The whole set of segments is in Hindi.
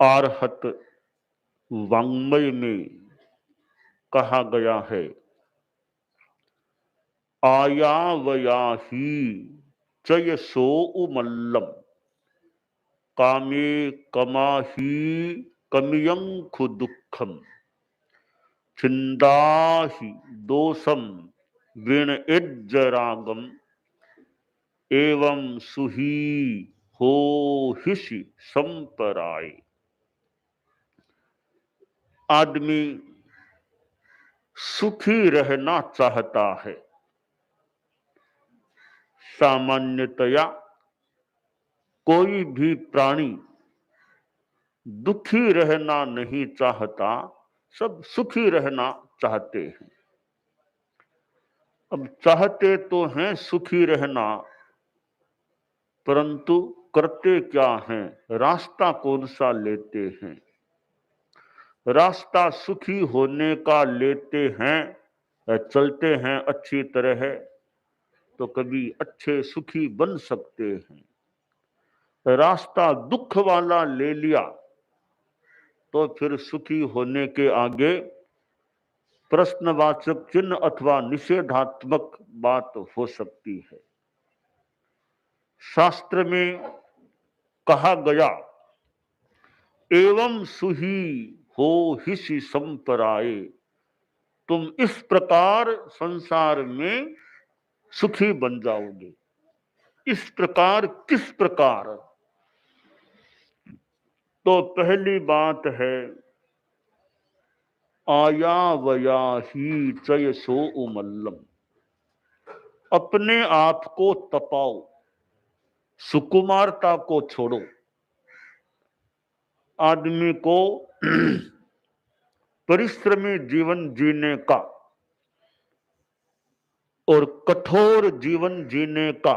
आर्हत वाङ्मय में कहा गया है, आयावयाही चयसो उमल्लम कामे कमाही कमियंखु दुखम छिंदाहि दोषम विण इज्जरागम एवं सुही हो हिषि संपराय। आदमी सुखी रहना चाहता है। सामान्यतया कोई भी प्राणी दुखी रहना नहीं चाहता, सब सुखी रहना चाहते हैं। अब चाहते तो हैं सुखी रहना, परंतु करते क्या हैं, रास्ता कौन सा लेते हैं। रास्ता सुखी होने का लेते हैं, चलते हैं अच्छी तरह तो कभी अच्छे सुखी बन सकते हैं। रास्ता दुख वाला ले लिया तो फिर सुखी होने के आगे प्रश्नवाचक चिन्ह अथवा निषेधात्मक बात हो सकती है। शास्त्र में कहा गया, एवं सुही हो हिषि संपराए, तुम इस प्रकार संसार में सुखी बन जाओगे। इस प्रकार किस प्रकार? तो पहली बात है, आयावया ही चयसो उमल्लम, अपने आप को तपाओ, सुकुमारता को छोड़ो। आदमी को परिश्रमी जीवन जीने का और कठोर जीवन जीने का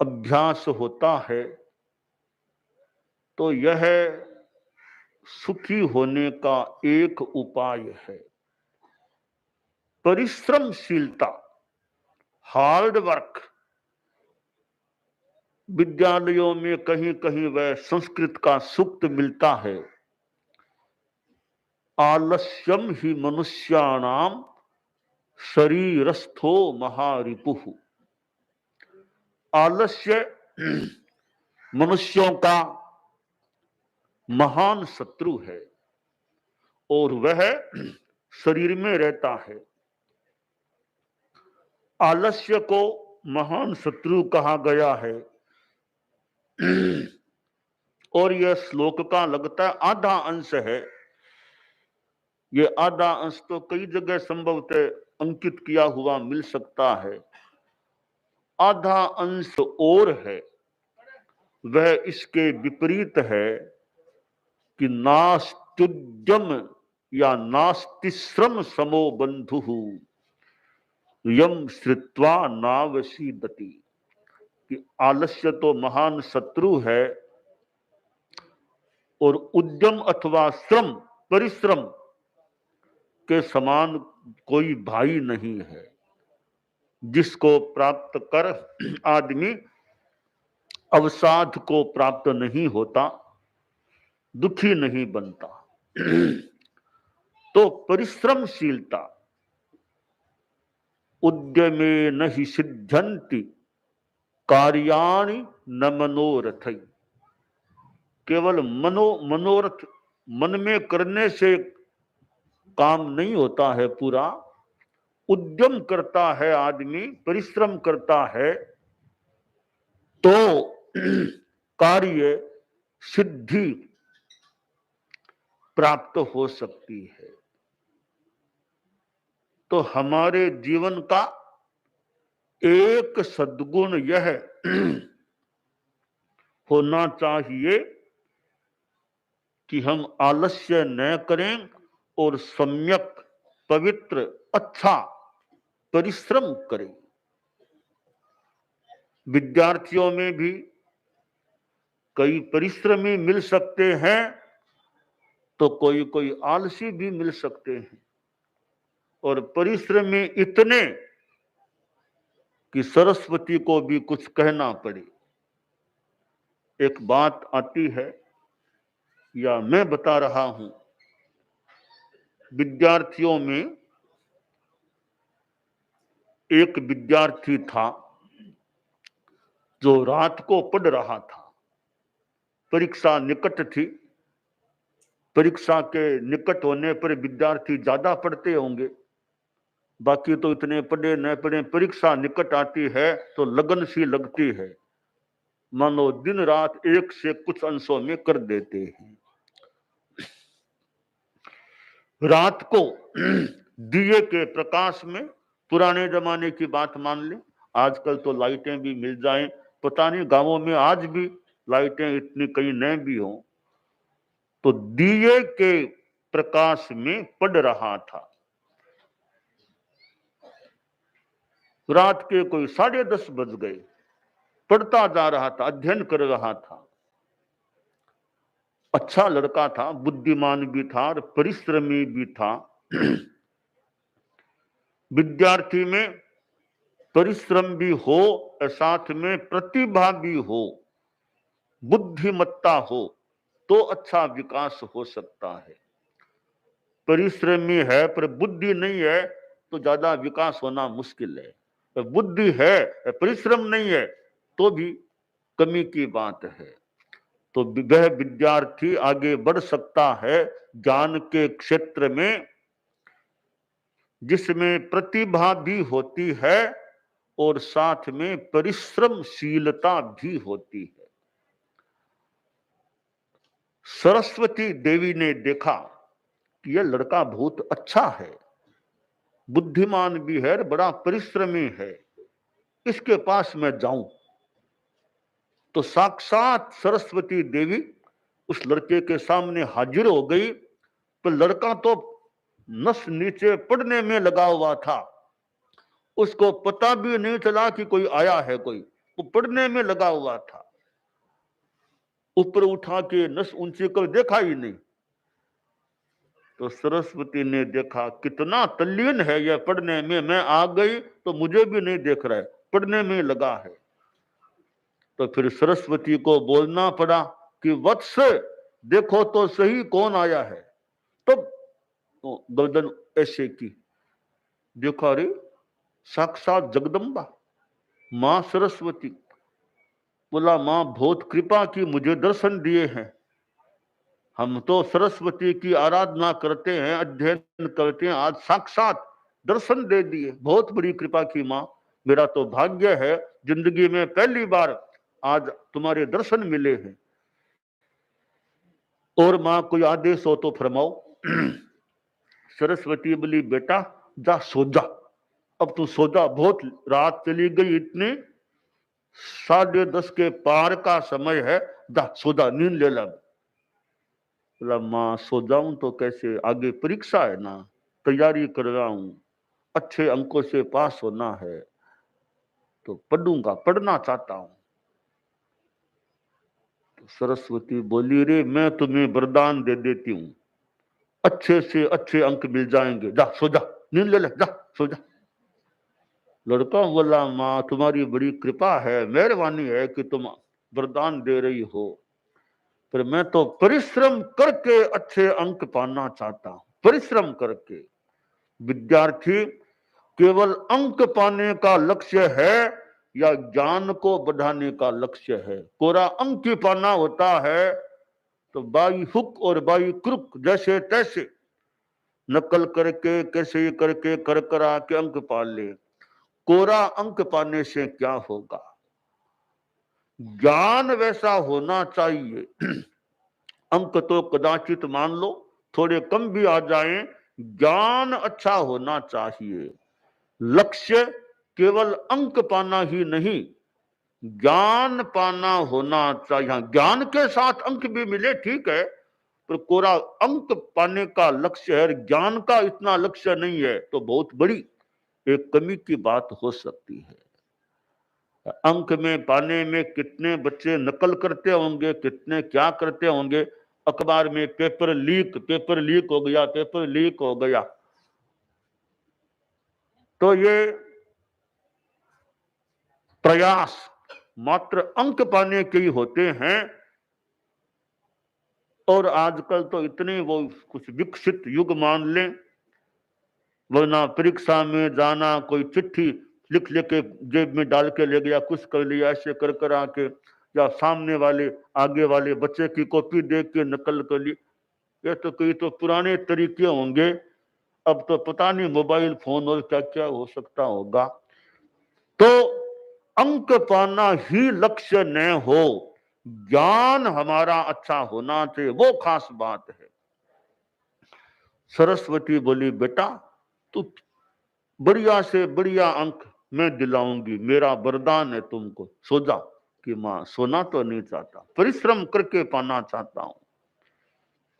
अभ्यास होता है तो यह सुखी होने का एक उपाय है। परिश्रमशीलता, हार्ड वर्क। विद्यालयों में कहीं कहीं वह संस्कृत का सूक्त मिलता है, आलस्यम ही मनुष्याणाम शरीरस्थो महारिपुः। आलस्य मनुष्यों का महान शत्रु है और वह शरीर में रहता है। आलस्य को महान शत्रु कहा गया है और यह श्लोक का लगता है आधा अंश है। यह आधा अंश तो कई जगह संभवतः अंकित किया हुआ मिल सकता है। आधा अंश और है, वह इसके विपरीत है कि नास्त्युद्यम या नास्तिश्रम समो बंधु यम श्रुत्वा नावसीदति, कि आलस्य तो महान शत्रु है और उद्यम अथवा श्रम, परिश्रम के समान कोई भाई नहीं है, जिसको प्राप्त कर आदमी अवसाद को प्राप्त नहीं होता, दुखी नहीं बनता। तो परिश्रमशीलता, उद्यमे न हि सिद्ध्यन्ति कार्याणि न मनोरथै। केवल मनोरथ मन में करने से काम नहीं होता है पूरा। उद्यम करता है आदमी, परिश्रम करता है तो कार्य सिद्धि प्राप्त हो सकती है। तो हमारे जीवन का एक सद्गुण यह होना चाहिए कि हम आलस्य न करें और सम्यक, पवित्र, अच्छा परिश्रम करें। विद्यार्थियों में भी कई परिश्रमी मिल सकते हैं तो कोई कोई आलसी भी मिल सकते हैं, और परिश्रमी इतने कि सरस्वती को भी कुछ कहना पड़े। एक बात आती है, या मैं बता रहा हूं, विद्यार्थियों में एक विद्यार्थी था जो रात को पढ़ रहा था। परीक्षा निकट थी। परीक्षा के निकट होने पर विद्यार्थी ज्यादा पढ़ते होंगे, बाकी तो इतने पढ़े न पढ़े, परीक्षा निकट आती है तो लगन सी लगती है, मानो दिन रात एक से कुछ अंशों में कर देते हैं। रात को दिए के प्रकाश में, पुराने जमाने की बात मान लें, आजकल तो लाइटें भी मिल जाएं, पता नहीं गांवों में आज भी लाइटें इतनी कहीं न भी हो, तो दिए के प्रकाश में पढ़ रहा था। रात के कोई 10:30 बज गए। पढ़ता जा रहा था, अध्ययन कर रहा था। अच्छा लड़का था, बुद्धिमान भी था और परिश्रमी भी था। विद्यार्थी में परिश्रम भी हो, साथ में प्रतिभा भी हो, बुद्धिमत्ता हो, तो अच्छा विकास हो सकता है। परिश्रमी है पर बुद्धि नहीं है तो ज्यादा विकास होना मुश्किल है। बुद्धि है, परिश्रम नहीं है, तो भी कमी की बात है। तो वह विद्यार्थी आगे बढ़ सकता है ज्ञान के क्षेत्र में, जिसमें प्रतिभा भी होती है और साथ में परिश्रमशीलता भी होती है। सरस्वती देवी ने देखा कि यह लड़का बहुत अच्छा है, बुद्धिमान भी है, बड़ा परिश्रमी है, इसके पास मैं जाऊं। तो साक्षात सरस्वती देवी उस लड़के के सामने हाजिर हो गई। तो लड़का तो नस नीचे पढ़ने में लगा हुआ था, उसको पता भी नहीं चला कि कोई आया है, कोई, वो पढ़ने में लगा हुआ था। ऊपर उठा के नस ऊंची कर देखा ही नहीं। तो सरस्वती ने देखा कितना तल्लीन है यह पढ़ने में, मैं आ गई तो मुझे भी नहीं देख रहा है, पढ़ने में लगा है। तो फिर सरस्वती को बोलना पड़ा कि वत्स देखो तो सही कौन आया है। तब तो गर्दन ऐसे की, देखा रे साक्षात जगदम्बा मां सरस्वती। बोला मां बहुत कृपा की, मुझे दर्शन दिए हैं। हम तो सरस्वती की आराधना करते हैं, अध्ययन करते हैं, आज साक्षात दर्शन दे दिए, बहुत बड़ी कृपा की मां। मेरा तो भाग्य है, जिंदगी में पहली बार आज तुम्हारे दर्शन मिले हैं। और मां कोई आदेश हो तो फरमाओ। सरस्वती बोली बेटा जा सो जा, अब तू सो जा, बहुत रात चली गई, इतनी 10:30 के पार का समय है, जा सो जा, नींद ले ला। बोला मां सो जाऊं तो कैसे, आगे परीक्षा है ना, तैयारी कर रहा हूं, अच्छे अंकों से पास होना है, तो पढ़ूंगा, पढ़ना चाहता हूं। तो सरस्वती बोली रे मैं तुम्हें वरदान दे देती हूं, अच्छे से अच्छे अंक मिल जाएंगे, जा सो जा, नींद ले ले, जा सो जा। लड़का बोला मां तुम्हारी बड़ी कृपा है, मेहरबानी है कि तुम वरदान दे रही हो, पर मैं तो परिश्रम करके अच्छे अंक पाना चाहता हूं, परिश्रम करके। विद्यार्थी केवल अंक पाने का लक्ष्य है या ज्ञान को बढ़ाने का लक्ष्य है? कोरा अंक ही पाना होता है तो बाई हुक और बाई क्रुक जैसे तैसे नकल करके कैसे करके कर करा के अंक पा ले। कोरा अंक पाने से क्या होगा? ज्ञान वैसा होना चाहिए। अंक तो कदाचित मान लो थोड़े कम भी आ जाएं, ज्ञान अच्छा होना चाहिए। लक्ष्य केवल अंक पाना ही नहीं, ज्ञान पाना होना चाहिए। ज्ञान के साथ अंक भी मिले ठीक है, पर कोरा अंक पाने का लक्ष्य है, ज्ञान का इतना लक्ष्य नहीं है, तो बहुत बड़ी एक कमी की बात हो सकती है। अंक में पाने में कितने बच्चे नकल करते होंगे, कितने क्या करते होंगे। अखबार में पेपर लीक हो गया, पेपर लीक हो गया, तो ये प्रयास मात्र अंक पाने के ही होते हैं और आजकल तो इतने वो कुछ विकसित युग मान लें, वरना परीक्षा में जाना, कोई चिट्ठी लिख लेके जेब में डाल के ले गया, कुछ कर लिया, ऐसे कर कर आके, या सामने वाले आगे वाले बच्चे की कॉपी देख के नकल कर ली। ये तो कोई तो पुराने तरीके होंगे, अब तो पता नहीं मोबाइल फोन और क्या क्या हो सकता होगा। तो अंक पाना ही लक्ष्य न हो, ज्ञान हमारा अच्छा होना चाहिए, वो खास बात है। सरस्वती बोली, बेटा तू बढ़िया से बढ़िया अंक मैं दिलाऊंगी, मेरा वरदान है तुमको, सो जा। कि मां सोना तो नहीं चाहता, परिश्रम करके पाना चाहता हूं,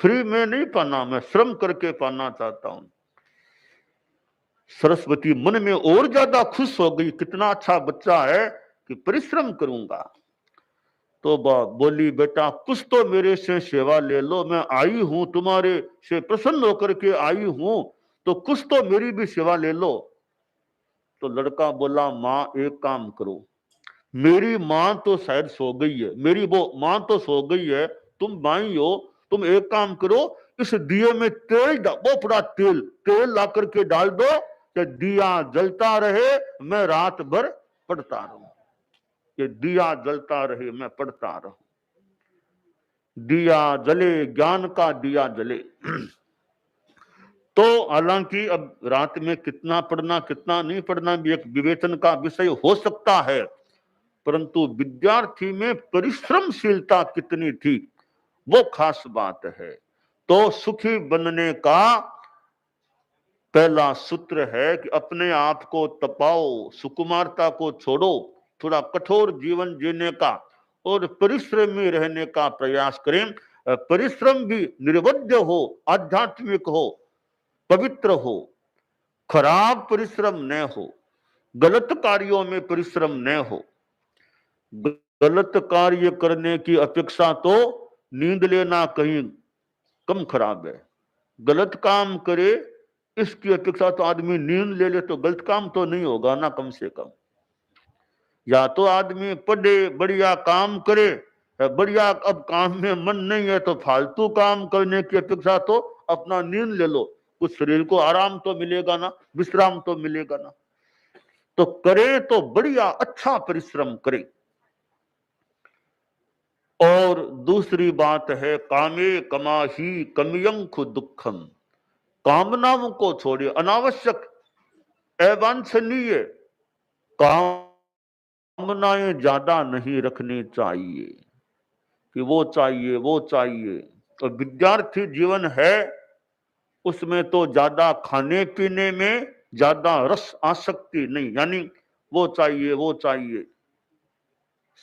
फ्री में नहीं पाना, मैं श्रम करके पाना चाहता हूं। सरस्वती मन में और ज्यादा खुश हो गई, कितना अच्छा बच्चा है कि परिश्रम करूंगा। तो बोली, बेटा कुछ तो मेरे से सेवा ले लो, मैं आई हूं तुम्हारे से प्रसन्न होकर के आई हूं, तो कुछ तो मेरी भी सेवा ले लो। तो लड़का बोला, मां एक काम करो, मेरी मां तो शायद सो गई है, मेरी वो मां तो सो गई है, तुम माई हो, तुम एक काम करो, इस दिए में तेल, वो पूरा तेल तेल ला करके डाल दो कि दिया जलता रहे, मैं रात भर पढ़ता रहूं। कि दिया जलता रहे, मैं पढ़ता रहूं, दिया जले, ज्ञान का दिया जले। तो हालांकि अब रात में कितना पढ़ना कितना नहीं पढ़ना भी एक विवेचन का विषय हो सकता है, परंतु विद्यार्थी में परिश्रमशीलता कितनी थी वो खास बात है। तो सुखी बनने का पहला सूत्र है कि अपने आप को तपाओ, सुकुमारता को छोड़ो, थोड़ा कठोर जीवन जीने का और परिश्रमी रहने का प्रयास करें। परिश्रम भी निर्वध्य हो, आध्यात्मिक हो, पवित्र हो, खराब परिश्रम न हो, गलत कार्यों में परिश्रम न हो। गलत कार्य करने की अपेक्षा तो नींद लेना कहीं कम खराब है। गलत काम करे इसकी अपेक्षा तो आदमी नींद ले ले तो गलत काम तो नहीं होगा ना, कम से कम। या तो आदमी पढ़े, बढ़िया काम करे, बढ़िया अब काम में मन नहीं है तो फालतू काम करने की अपेक्षा तो अपना नींद ले लो, कुछ शरीर को आराम तो मिलेगा ना, विश्राम तो मिलेगा ना। तो करे तो बढ़िया अच्छा परिश्रम करे। और दूसरी बात है, कामे कमाही कमियंखु दुखम, कामनाओं को छोड़िए, अनावश्यक अवांछनीय कामनाएं ज्यादा नहीं रखनी चाहिए कि वो चाहिए वो चाहिए। तो विद्यार्थी जीवन है, उसमें तो ज्यादा खाने पीने में ज्यादा रस आसक्ति नहीं, यानी वो चाहिए वो चाहिए।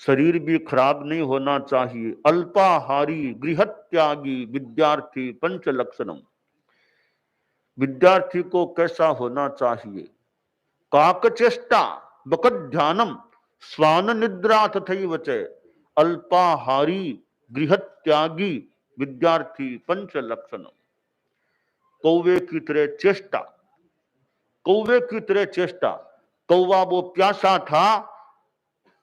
शरीर भी खराब नहीं होना चाहिए। अल्पाहारी गृहत्यागी विद्यार्थी पंच लक्षणम, विद्यार्थी को कैसा होना चाहिए? काकचेष्टा बकत ध्यानम स्वान निद्रा तथैव च, अल्पाहारी गृहत्यागी विद्यार्थी पंच लक्षणम। कौवे की तरह चेष्टा, कौवे की तरह चेष्टा। कौवा वो प्यासा था,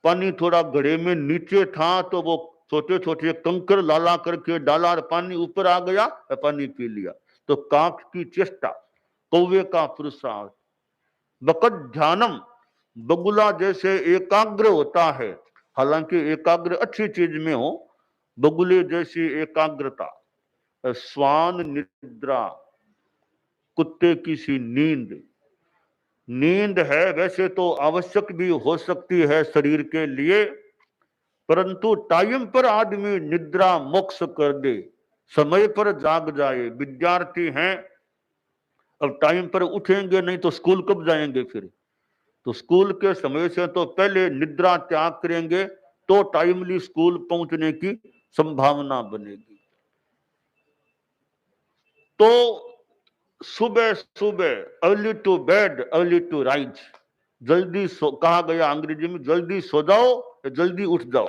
पानी थोड़ा घड़े में नीचे था तो वो छोटे छोटे कंकर लाला करके डाला और पानी ऊपर आ गया, पानी पी लिया। तो काक की चेष्टा, कौवे का पुरुषार्थ। बकत ध्यानम, बगुला जैसे एकाग्र होता है, हालांकि एकाग्र अच्छी चीज में हो, बगुले जैसी एकाग्रता। स्वान निद्रा, कुत्ते की सी नींद। नींद है वैसे तो आवश्यक भी हो सकती है शरीर के लिए, परंतु टाइम पर आदमी निद्रा मोक्ष कर दे, समय पर जाग जाए। विद्यार्थी हैं, अब टाइम पर उठेंगे नहीं तो स्कूल कब जाएंगे फिर? तो स्कूल के समय से तो पहले निद्रा त्याग करेंगे तो टाइमली स्कूल पहुंचने की संभावना बनेगी। तो सुबह सुबह early to bed early to rise, जल्दी सो, कहा गया अंग्रेजी में, जल्दी सो जाओ या जल्दी उठ जाओ,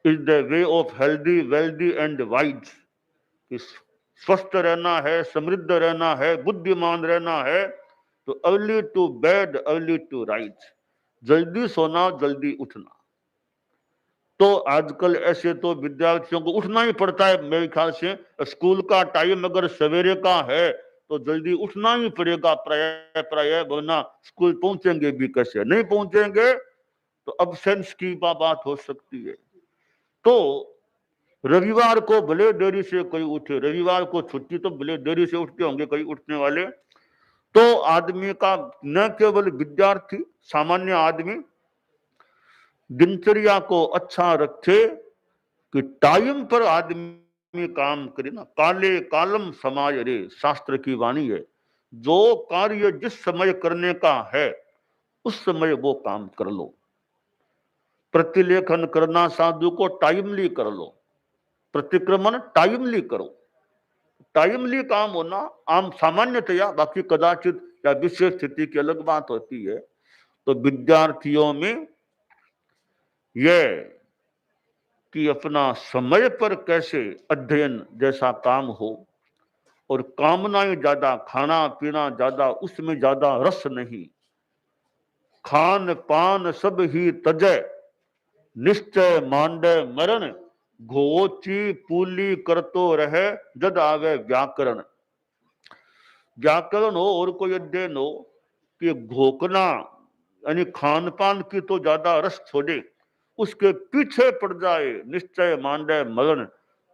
is the way of healthy wealthy and wise. स्वस्थ रहना है, समृद्ध रहना है, बुद्धिमान रहना है, तो early to bed early to rise, जल्दी सोना जल्दी उठना। तो आजकल ऐसे तो विद्यार्थियों को उठना ही पड़ता है। मेरे ख्याल से स्कूल का टाइम अगर सवेरे का है तो जल्दी उठना ही पड़ेगा प्राय प्राय, वरना स्कूल पहुंचेंगे भी कैसे? नहीं पहुंचेंगे तो अब्सेंस की बात हो सकती है। तो रविवार को भले देरी से कोई उठे, रविवार को छुट्टी तो भले देरी से उठते होंगे कई उठने वाले, तो आदमी का, न केवल विद्यार्थी, सामान्य आदमी दिनचर्या को अच्छा रखे कि टाइम पर आदमी काम करे ना। काले कालम समाय रे, शास्त्र की वाणी है। जो कार्य जिस समय करने का है उस समय वो काम कर लो। प्रतिलेखन करना साधु को टाइमली कर लो, प्रतिक्रमण टाइमली करो। टाइमली काम होना आम सामान्यतया, बाकी कदाचित या विशेष स्थिति की अलग बात होती है। तो विद्यार्थियों में यह कि अपना समय पर कैसे अध्ययन जैसा काम हो, और कामनाएं ज्यादा, खाना पीना ज्यादा, उसमें ज्यादा रस नहीं। खान पान सब ही तजय, निश्चय मांडे मरण, घोची पूली करतो रहे, जद आवे व्याकरण। व्याकरण हो और कोई अध्ययन हो कि घोकना यानी खान पान की तो ज्यादा रस छोड़े, उसके पीछे पड़ जाए निश्चय मांडे मरण।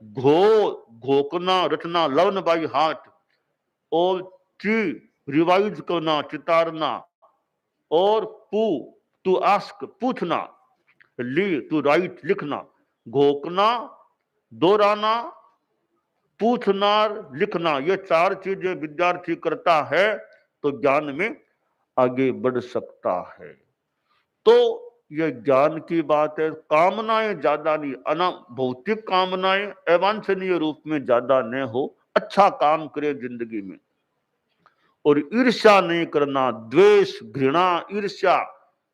घोकना रटना लवन बाई हाथ, और ची रिवाइज करना चितारना, और पू टू आस्क पूछना, ली टू राइट लिखना। घोकना, दोहराना, पूछना, लिखना, ये चार चीजें विद्यार्थी करता है तो ज्ञान में आगे बढ़ सकता है। तो ये ज्ञान की बात है। कामनाएं ज्यादा नहीं, अना भौतिक कामनाएं अवांछनीय रूप में ज्यादा न हो, अच्छा काम करे जिंदगी में। और ईर्ष्या नहीं करना, द्वेष घृणा ईर्ष्या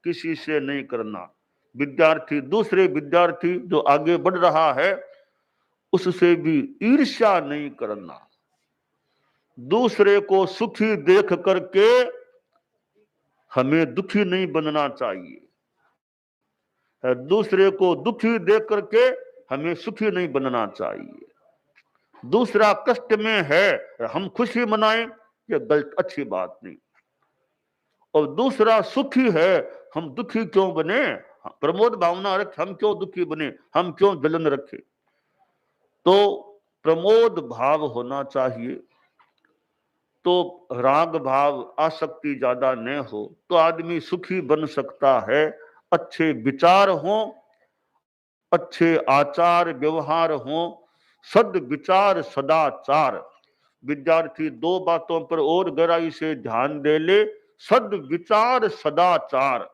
किसी से नहीं करना। विद्यार्थी, दूसरे विद्यार्थी जो आगे बढ़ रहा है उससे भी ईर्ष्या नहीं करना। दूसरे को सुखी देख करके हमें दुखी नहीं बनना चाहिए, दूसरे को दुखी देख करके हमें सुखी नहीं बनना चाहिए। दूसरा कष्ट में है, हम खुशी मनाएं, ये गलत, अच्छी बात नहीं। और दूसरा सुखी है, हम दुखी क्यों बने? प्रमोद भावना रख, हम क्यों दुखी बने, हम क्यों जलन रखे? तो प्रमोद भाव होना चाहिए। तो राग भाव, आसक्ति ज्यादा न हो तो आदमी सुखी बन सकता है। अच्छे विचार हो, अच्छे आचार व्यवहार हो, सद विचार सदाचार। विद्यार्थी दो बातों पर और गहराई से ध्यान दे ले। सद विचार सदाचार,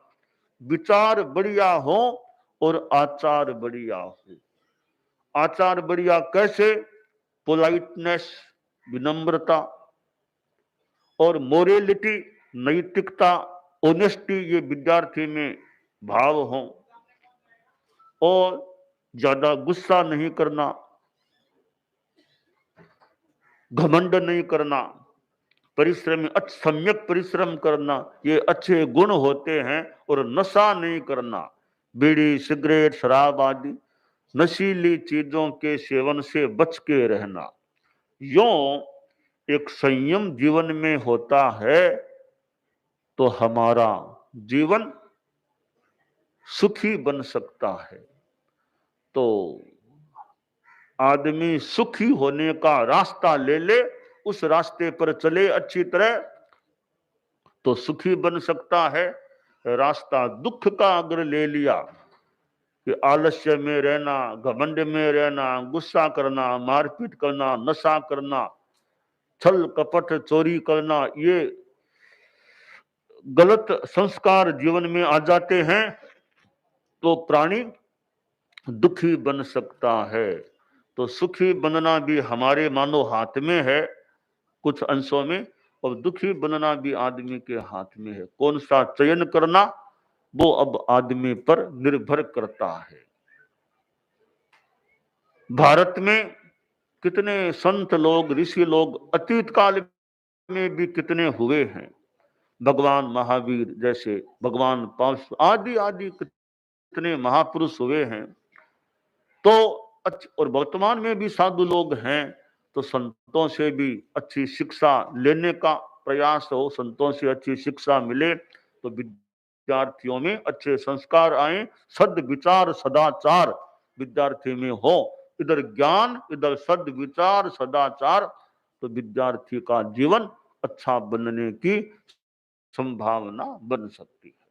विचार बढ़िया हो और आचार बढ़िया हो। आचार बढ़िया कैसे? पोलाइटनेस, विनम्रता, और मोरेलिटी, नैतिकता, ऑनेस्टी, ये विद्यार्थी में भाव हो। और ज्यादा गुस्सा नहीं करना, घमंड नहीं करना, परिश्रम, सम्यक परिश्रम करना, ये अच्छे गुण होते हैं। और नशा नहीं करना, बीड़ी सिगरेट शराब आदि नशीली चीजों के सेवन से बच के रहना। यों एक संयम जीवन में होता है तो हमारा जीवन सुखी बन सकता है। तो आदमी सुखी होने का रास्ता ले ले, उस रास्ते पर चले अच्छी तरह तो सुखी बन सकता है। रास्ता दुख का अगर ले लिया कि आलस्य में रहना, घमंड में रहना, गुस्सा करना, मारपीट करना, नशा करना, छल कपट चोरी करना, ये गलत संस्कार जीवन में आ जाते हैं तो प्राणी दुखी बन सकता है। तो सुखी बनना भी हमारे मानो हाथ में है कुछ अंशों में, और दुखी बनना भी आदमी के हाथ में है। कौन सा चयन करना वो अब आदमी पर निर्भर करता है। भारत में कितने संत लोग, ऋषि लोग अतीत काल में भी कितने हुए हैं। भगवान महावीर जैसे, भगवान पार्श आदि आदि कितने महापुरुष हुए हैं। तो और वर्तमान में भी साधु लोग हैं, तो संतों से भी अच्छी शिक्षा लेने का प्रयास हो, संतों से अच्छी शिक्षा मिले तो विद्यार्थियों में अच्छे संस्कार आए, सद्विचार सदाचार विद्यार्थी में हो, इधर ज्ञान इधर सद्विचार सदाचार, तो विद्यार्थी का जीवन अच्छा बनने की संभावना बन सकती है।